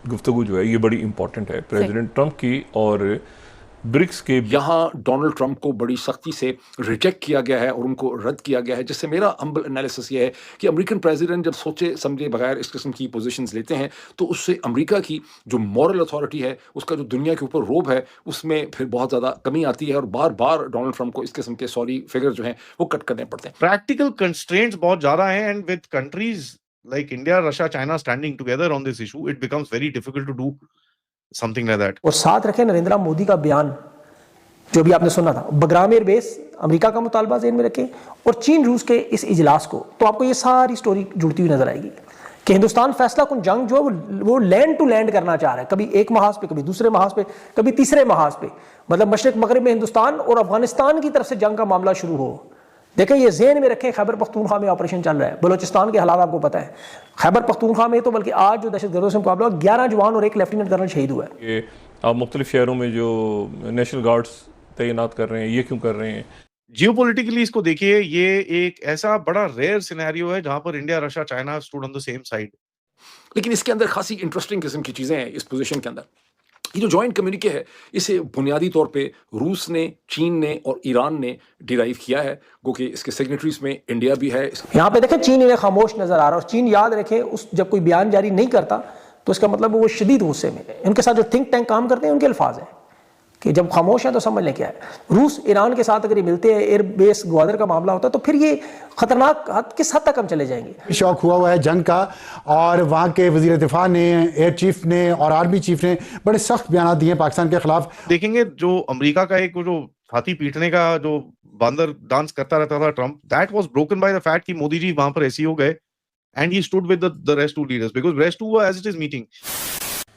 गुफ्तगू जो है ये बड़ी इंपॉर्टेंट है प्रेसिडेंट ट्रंप की और ब्रिक्स के। यहाँ डोनाल्ड ट्रंप को बड़ी सख्ती से रिजेक्ट किया गया है और उनको रद्द किया गया है, जिससे मेरा हम्बल एनालिसिस ये है कि अमेरिकन प्रेसिडेंट जब सोचे समझे बगैर इस किस्म की पोजीशंस लेते हैं तो उससे अमेरिका की जो मॉरल अथॉरिटी है, उसका जो दुनिया के ऊपर रोब है, उसमें फिर बहुत ज़्यादा कमी आती है और बार बार डोनाल्ड ट्रंप को इस किस्म के सॉरी फिगर जो हैं वो कट करने पड़ते हैं। प्रैक्टिकल कंस्ट्रेंट्स बहुत ज़्यादा हैं and with countries like India, Russia, China standing together on this issue, it becomes very difficult to do something like that. और साथ रखें नरेंद्र मोदी का बयान जो भी आपने सुना था, बगराम एयरबेस अमेरिका का मुतालबा ज़हन में रखें और चीन रूस के इस इजलास को, तो आपको ये सारी स्टोरी जुड़ती हुई नजर आएगी कि हिंदुस्तान फैसला कुन जंग जो है वो लैंड टू लैंड करना चाह रहा है, कभी एक महाज पे, कभी दूसरे महाज पे, कभी तीसरे महाज पे, मतलब मशरिक मगरब में हिंदुस्तान और अफगानिस्तान की तरफ से जंग का मामला शुरू हो। देखें ये ज़हन में रखें, खैबर पख्तूनख्वा में ऑपरेशन चल रहा है, बलोचिस्तान के हालात आपको पता है, खैबर पख्तूनख्वा में तो बल्कि आज जो दहशतगर्दों से मुकाबला 11 जवान और 1 लेफ्टिनेंट कर्नल शहीद हुआ है। ये आप मुख्तलिफ शहरों में जो नेशनल गार्ड्स तैनात कर रहे हैं, ये क्यों कर रहे हैं? जियोपॉलिटिकली इसको देखिए, ये एक ऐसा बड़ा रेयर सिनेरियो है जहां पर India, Russia, China stood on the same side. लेकिन इसके अंदर खासी इंटरेस्टिंग किस्म की चीज़ें हैं इस पोजीशन के अंदर। ये जो जॉइंट कम्युनिके है, इसे बुनियादी तौर पे रूस ने, चीन ने और ईरान ने डिराइव किया है, गो कि इसके सिग्नेटरीज में इंडिया भी है। यहाँ पे देखें चीन इन्हें खामोश नजर आ रहा है और चीन याद रखे उस जब कोई बयान जारी नहीं करता तो इसका मतलब वो शदीद गुस्से में है। उनके साथ जो थिंक टैंक काम करते हैं उनके अल्फाज हैं कि जब खामोश है तो समझ लें क्या है। रूस ईरान के साथ अगर ये मिलते हैं, एयरबेस ग्वादर का मामला होता है, तो फिर ये खतरनाक किस हद तक हम चले जाएंगे। शौक हुआ है जंग का और वहाँ के वजीर दिफा ने, एयर चीफ ने और आर्मी चीफ ने बड़े सख्त बयान दिए पाकिस्तान के खिलाफ। देखेंगे जो अमेरिका का एक जो हाथी पीटने का जो बंदर डांस करता रहता था Trump, that was broken by the fact कि मोदी जी वहां पर ऐसे हो गए and he stood with the rest two leaders because rest two were as it is meeting.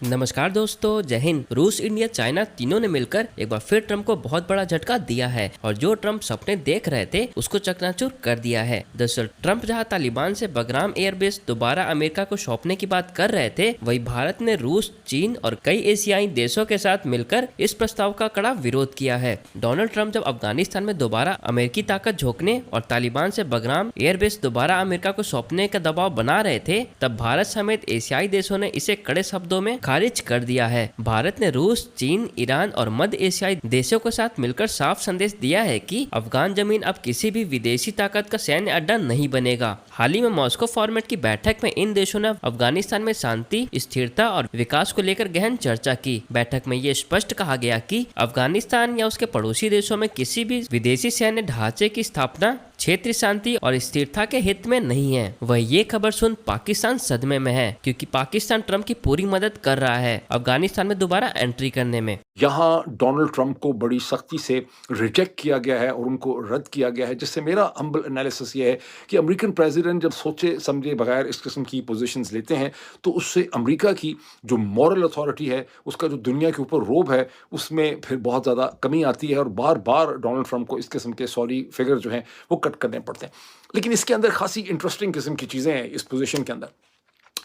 नमस्कार दोस्तों, जय हिंद। रूस, इंडिया, चाइना तीनों ने मिलकर एक बार फिर ट्रंप को बहुत बड़ा झटका दिया है और जो ट्रंप सपने देख रहे थे उसको चकनाचूर कर दिया है। दरअसल ट्रंप जहां तालिबान से बगराम एयरबेस दोबारा अमेरिका को सौंपने की बात कर रहे थे, वही भारत ने रूस, चीन और कई एशियाई देशों के साथ मिलकर इस प्रस्ताव का कड़ा विरोध किया है। डोनाल्ड ट्रंप जब अफगानिस्तान में दोबारा अमेरिकी ताकत झोंकने और तालिबान से बगराम एयरबेस दोबारा अमेरिका को सौंपने का दबाव बना रहे थे, तब भारत समेत एशियाई देशों ने इसे कड़े शब्दों में खारिज कर दिया है। भारत ने रूस, चीन, ईरान और मध्य एशियाई देशों के साथ मिलकर साफ संदेश दिया है कि अफगान जमीन अब किसी भी विदेशी ताकत का सैन्य अड्डा नहीं बनेगा। हाल ही में मॉस्को फॉर्मेट की बैठक में इन देशों ने अफगानिस्तान में शांति, स्थिरता और विकास को लेकर गहन चर्चा की। बैठक में ये स्पष्ट कहा गया कि अफगानिस्तान या उसके पड़ोसी देशों में किसी भी विदेशी सैन्य ढांचे की स्थापना क्षेत्रीय शांति और स्थिरता के हित में नहीं है। वह ये खबर सुन पाकिस्तान सदमे में है, क्योंकि पाकिस्तान ट्रंप की पूरी मदद कर रहा है अफगानिस्तान में दोबारा एंट्री करने में। यहाँ डोनाल्ड ट्रंप को बड़ी सख्ती से रिजेक्ट किया गया है और उनको रद्द किया गया है, जिससे मेरा हम्बल एनालिसिस ये है कि अमेरिकन प्रेसिडेंट जब सोचे समझे बगैर इस किस्म की पोजीशंस लेते हैं तो उससे अमेरिका की जो मॉरल अथॉरिटी है, उसका जो दुनिया के ऊपर रोब है, उसमें फिर बहुत ज़्यादा कमी आती है और बार बार डोनाल्ड ट्रंप को इस किस्म के सॉरी फिगर जो हैं वो कट करने पड़ते हैं। लेकिन इसके अंदर खासी इंटरेस्टिंग किस्म की चीज़ें हैं इस पोजीशन के अंदर।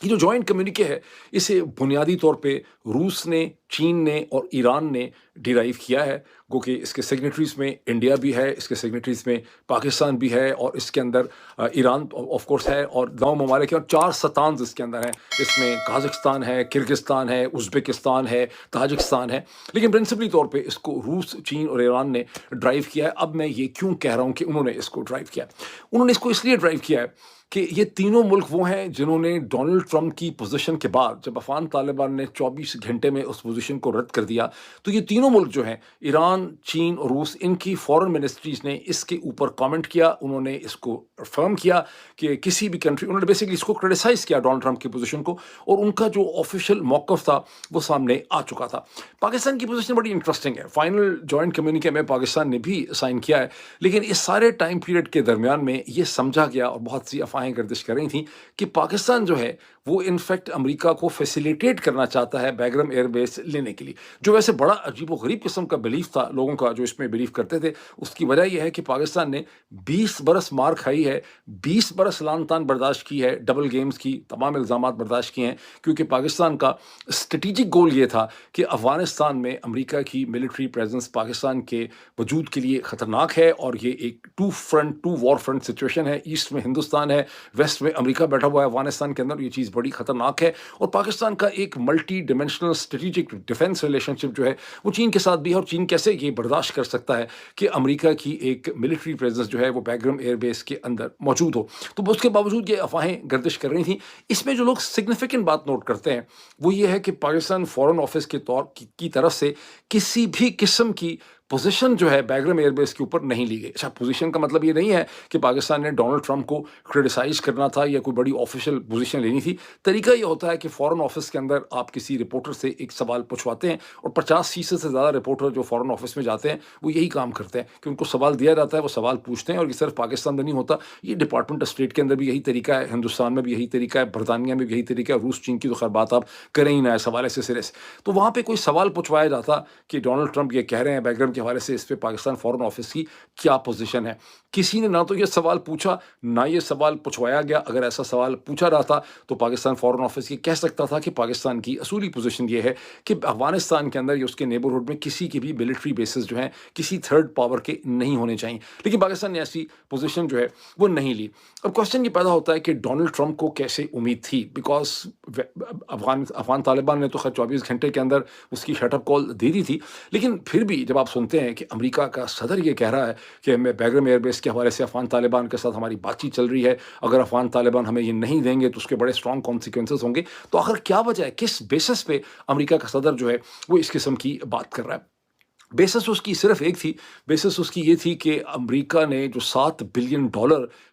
ये जो जॉइंट कम्युनिके है, इसे बुनियादी तौर पे रूस ने, चीन ने और ईरान ने डिराइव किया है, गो कि इसके सिग्नेटरीज में इंडिया भी है, इसके सिग्नेटरीज में पाकिस्तान भी है और इसके अंदर ईरान ऑफ कोर्स है और 9 ममालिक हैं और 4 सतान्स इसके अंदर हैं। इसमें काज़ाकिस्तान है, किर्गिस्तान है, उज़्बेकिस्तान है, ताजिकिस्तान है। लेकिन प्रिंसिपली तौर पे इसको रूस, चीन और ईरान ने ड्राइव किया है। अब मैं ये क्यों कह रहा हूँ कि उन्होंने इसको ड्राइव किया है? उन्होंने इसको इसलिए ड्राइव किया है कि ये तीनों मुल्क वो हैं जिन्होंने डोनाल्ड ट्रंप की पोजीशन के बाद, जब अफगान तालिबान ने 24 घंटे में उस पोजीशन को रद्द कर दिया, तो ये तीनों मुल्क जो हैं, ईरान, चीन और रूस, इनकी फॉरेन मिनिस्ट्रीज ने इसके ऊपर कमेंट किया। उन्होंने इसको अफर्म किया कि किसी भी कंट्री, उन्होंने बेसिकली इसको क्रिटिसाइज किया डोनाल्ड ट्रंप की पोजीशन को, और उनका जो ऑफिशियल मौक़िफ़ था वो सामने आ चुका था। पाकिस्तान की पोजीशन बड़ी इंटरेस्टिंग है। फाइनल जॉइंट कम्युनिके में पाकिस्तान ने भी साइन किया है, लेकिन इस सारे टाइम पीरियड के दरमियान में ये समझा गया और बहुत सी अफवाहें गर्दिश कर रही थी कि पाकिस्तान जो है वो इनफैक्ट अमेरिका को फैसिलिटेट करना चाहता है बैग्राम एयरबेस लेने के लिए, जो वैसे बड़ा अजीब व गरीब किस्म का बिलीफ था लोगों का जो इसमें बिलीव करते थे। उसकी वजह यह है कि पाकिस्तान ने 20 बरस मार खाई है, 20 बरस लान तान बर्दाश्त की है, डबल गेम्स की, तमाम इल्ज़ामात बर्दाश्त किए हैं, क्योंकि पाकिस्तान का स्ट्रेटिजिक गोल ये था कि अफ़गानिस्तान में अमेरिका की मिलिट्री प्रेजेंस पाकिस्तान के वजूद के लिए ख़तरनाक है और ये एक टू वॉर फ्रंट सिचुएशन है। ईस्ट में हिंदुस्तान है वेस्ट में अमेरिका बैठा हुआ है अफगानिस्तान के अंदर, ये चीज़ बड़ी खतरनाक है। और पाकिस्तान का एक multi dimensional strategic defence relationship जो है वो चीन के साथ भी है। और चीन कैसे ये बर्दाश्त कर सकता है कि अमेरिका की एक मिलिट्री प्रेजेंस जो है वो बैग्राम एयरबेस के अंदर मौजूद हो। तो उसके बावजूद ये अफवाहें गर्दिश कर रही थी। इसमें जो लोग सिग्निफिकेंट बात नोट करते हैं वो ये है कि पाकिस्तान फॉरेन ऑफिस के तौर की तरफ से किसी भी किस्म की पोजीशन जो है बैग्राम एयरबेस के ऊपर नहीं ली गई। अच्छा, पोजीशन का मतलब ये नहीं है कि पाकिस्तान ने डोनाल्ड ट्रंप को क्रिटिसाइज करना था या कोई बड़ी ऑफिशियल पोजीशन लेनी थी। तरीका ये होता है कि फॉरेन ऑफिस के अंदर आप किसी रिपोर्टर से एक सवाल पूछवाते हैं और 50% से ज़्यादा रिपोर्टर जो फॉरेन ऑफिस में जाते हैं वो यही काम करते हैं कि उनको सवाल दिया जाता है, वो सवाल पूछते हैं। और ये सिर्फ पाकिस्तान में नहीं होता, ये डिपार्टमेंट ऑफ स्टेट के अंदर भी यही तरीका है, हिंदुस्तान में भी यही तरीका है, बरतानिया में भी यही तरीका है, रूस चीन की तो खैर बात आप करें ही ना इस हवाले से सिरे से। तो वहाँ पर कोई सवाल पूछवाया जाता कि डोनाल्ड ट्रंप ये कह रहे हैं बैग्राम के हवाले से इस पर पाकिस्तान फॉरेन ऑफिस की क्या पोजीशन है। किसी ने ना तो ये सवाल पूछा ना ये सवाल पूछवाया गया। अगर ऐसा सवाल पूछा रहा था तो पाकिस्तान फॉरेन ऑफिस ये कह सकता था कि पाकिस्तान की असूली पोजीशन ये है कि अफगानिस्तान के अंदर या उसके नेबरहुड में किसी के भी मिलिट्री बेसिस जो हैं किसी थर्ड पावर के नहीं होने चाहिए। लेकिन पाकिस्तान ने ऐसी पोजीशन जो है वो नहीं ली। अब क्वेश्चन ये पैदा होता है कि डोनाल्ड ट्रंप को कैसे उम्मीद थी, बिकॉज अफगान तालिबान ने तो खैर 24 घंटे के अंदर उसकी शटअप कॉल दे दी थी। लेकिन फिर भी जब आप सुनते हैं कि अमेरिका का सदर ये कह रहा है कि हमें बैग्राम एयरबेस के हवाले से अफगान तालिबान के साथ हमारी बातचीत चल रही है, अगर अफगान तालिबान हमें ये नहीं देंगे तो उसके बड़े स्ट्रॉन्ग कॉन्सिक्वेंसेस होंगे, तो आखिर क्या वजह है, किस बेसिस पे अमेरिका का सदर जो है वो इस किस्म की बात कर रहा है। बेसिस उसकी सिर्फ एक थी, बेसिस उसकी ये थी कि अमेरिका ने जो $7 बिलियन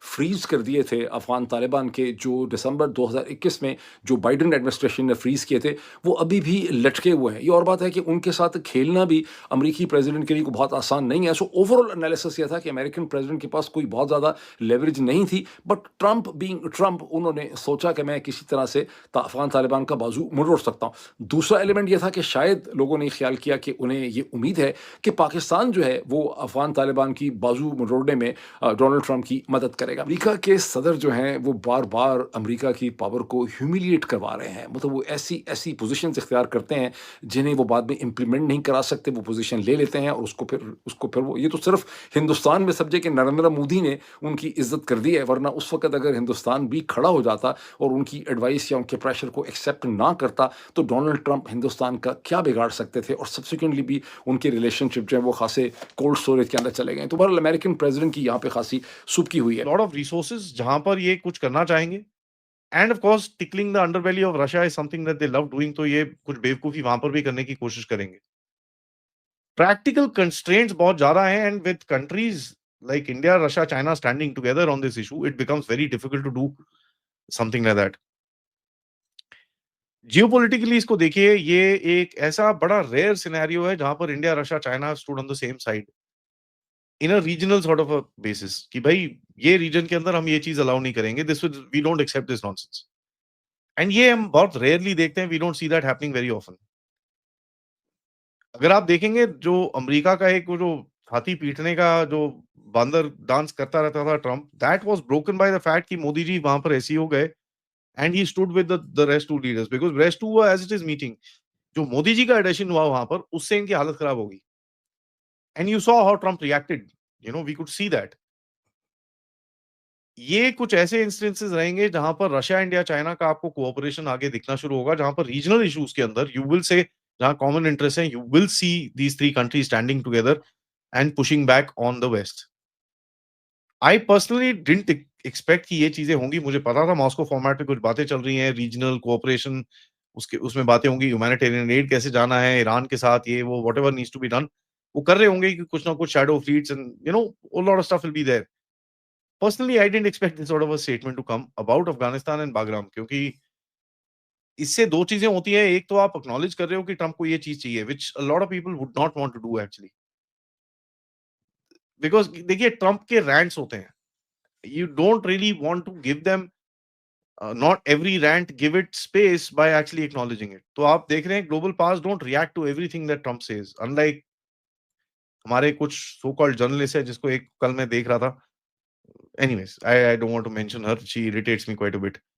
फ्रीज कर दिए थे अफगान तालिबान के, जो दिसंबर 2021 में जो बाइडेन एडमिनिस्ट्रेशन ने फ्रीज किए थे, वो अभी भी लटके हुए हैं। ये और बात है कि उनके साथ खेलना भी अमेरिकी प्रेसिडेंट के लिए कोई बहुत आसान नहीं है। सो ओवरऑल एनालिसिस यह था कि अमेरिकन प्रेसिडेंट के पास कोई बहुत ज़्यादा लेवरेज नहीं थी, बट ट्रंप बीइंग ट्रंप उन्होंने सोचा कि मैं किसी तरह से अफगान तालिबान का बाजू मुड़ोड़ सकता हूँ। दूसरा एलिमेंट यह था कि शायद लोगों ने ख्याल किया कि उन्हें ये उम्मीद है कि पाकिस्तान जो है वो अफगान तालिबान की बाजू मरोड़ने में डोनाल्ड ट्रंप की मदद करेगा। अमेरिका के सदर जो हैं वो बार बार अमेरिका की पावर को ह्यूमिलिएट करवा रहे हैं। मतलब वो ऐसी पोजीशन इख्तियार करते हैं जिन्हें वो बाद में इम्प्लीमेंट नहीं करा सकते, वो पोजीशन ले लेते हैं और उसको फिर वो, ये तो सिर्फ हिंदुस्तान में समझे कि नरेंद्र मोदी ने उनकी इज्जत कर दी है, वरना उस वक्त अगर हिंदुस्तान भी खड़ा हो जाता और उनकी एडवाइस या उनके प्रेशर को एक्सेप्ट ना करता तो डोनाल्ड ट्रंप हिंदुस्तान का क्या बिगाड़ सकते थे। और सब्सिक्वेंटली भी उनके रिलेशनशिप जो है वो खासे कोल्ड स्टोरेज के अंदर चले गए। तो बहरहाल अमेरिकन प्रेसिडेंट की यहाँ पे खासी सुबकी हुई है। लॉट ऑफ रिसोर्सेज जहां पर ये कुछ करना चाहेंगे, end of course tickling the underbelly of Russia is something that they love doing, तो ये कुछ बेवकूफी वहां पर भी करने की कोशिश करेंगे। प्रैक्टिकल कंस्ट्रेंट्स बहुत ज्यादा हैं, and with countries like India, Russia, China standing together on this issue, it becomes very difficult to do something like that. Geopolitically इसको देखिए, ये एक ऐसा बड़ा रेयर सिनेरियो है जहां पर India, Russia, China stood on the same side in a regional sort of a basis कि भाई ये रीजन के अंदर हम ये चीज अलाउ नहीं करेंगे, this we don't accept this nonsense. And ये हम बहुत रेयरली देखते हैं, we don't see that happening very often. अगर आप देखेंगे जो अमेरिका का एक वो जो हाथी पीटने का जो बंदर डांस करता रहता था Trump, that was broken by the fact कि मोदी जी वहां पर ऐसे ही हो गए and he stood with the rest two leaders, because rest two as it is meeting, जो मोदी जी का एडिशन हुआ वहां पर, उससे इनकी हालत खराब होगी। And you saw how Trump reacted, you know, we could see that. ये कुछ ऐसे इंस्टेंसेस रहेंगे जहां पर रशिया, इंडिया, चाइना का आपको कोऑपरेशन आगे दिखना शुरू होगा, जहां पर रीजनल इश्यूज के अंदर यू विल से, जहां कॉमन इंटरेस्ट है, you will see these three countries standing together and pushing back on the West. I personally didn't expect कि ये चीजें होंगी। मुझे पता था मॉस्को फॉर्मेट में कुछ बातें चल रही हैं, रीजनल कोऑपरेशन, उसमें बातें होंगी, ह्यूमैनिटेरियन एड कैसे जाना है ईरान के साथ, ये वो whatever needs to be done, वो कर रहे होंगे कि कुछ ना कुछ shadow fleets and you know a lot of stuff will be there. Personally, I didn't expect this sort of a statement to come about Afghanistan and Bagram, क्योंकि इससे दो चीजें होती हैं। एक तो आप एक्नॉलेज कर रहे हो कि ट्रम्प को ये चीज चाहिए, which a lot of people would not want to do actually, because देखिए ट्रम्प के रैंट्स होते हैं, you don't really want to give them not every rant, give it space by actually acknowledging it. तो आप देख रहे हैं global powers don't react to everything that Trump says, unlike हमारे कुछ so called journalists है, जिसको एक कल मैं देख रहा था, anyways, I don't want to mention her, she irritates me quite a bit.